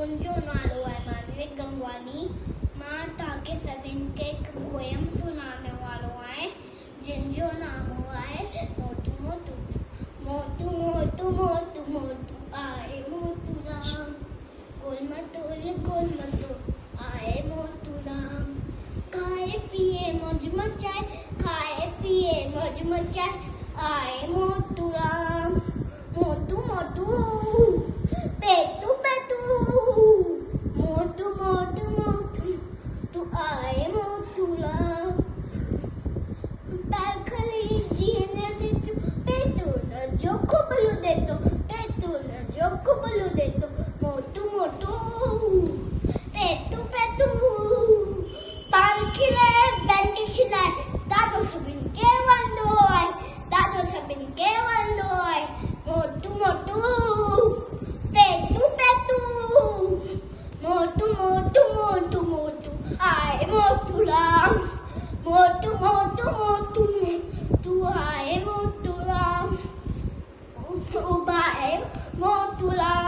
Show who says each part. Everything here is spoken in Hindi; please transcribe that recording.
Speaker 1: मुंहिंजो नालो आहे मानविक गंगवानी। मां तव्हांखे सभिनि खे हिकु पोयम सुञाणण वारो आहे जिन जो नालो आहे मोटू मोटू। मोटू मोटू मोटू मोटू आए मोटू राम, गोल मटोल आए मोटू राम। खाए पिए मौज मचाए, खाए पिए मौज मचाए आए मोटू राम। मोटू मोटू पेटू पेटू, मोटू मोटू मोटू तू आए मोटू राम। पैखली जीने देतो पेटू न जो खुबलू देतो, पेटू न जो खुबलू देतो। मोटू मोटू पेटू पेटू पान खिलाए बैंडी खिलाए, दादो सभिन के वंदो आए, दादो सभिन के वंदो आए। मोटू मोटू पेटू पेटू, मोटू मोटू मोटू मोटू आए मोटू राम। मोटू मोटू मोटू तू आए मोटू राम, उबाए मोटू राम।